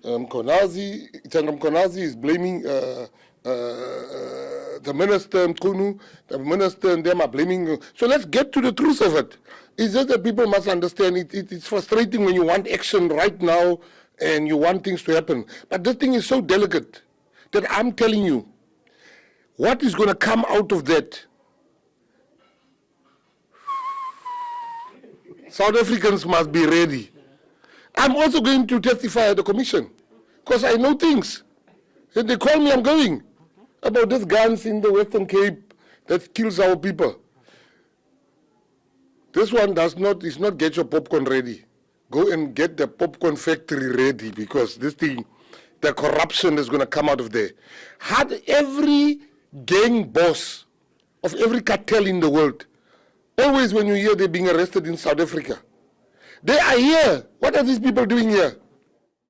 Mckenzie is blaming the minister, Mchunu, the minister, and them are blaming. So let's get to the truth of it. It's just that people must understand it's frustrating when you want action right now and you want things to happen. But this thing is so delicate that I'm telling you, what is going to come out of that? South Africans must be ready. I'm also going to testify at the commission because I know things. If they call me, I'm going. About these guns in the Western Cape that kills our people. This one is not get your popcorn ready. Go and get the popcorn factory ready because this thing, the corruption is going to come out of there. Had every gang boss of every cartel in the world, always when you hear they're being arrested in South Africa, they are here. What are these people doing here?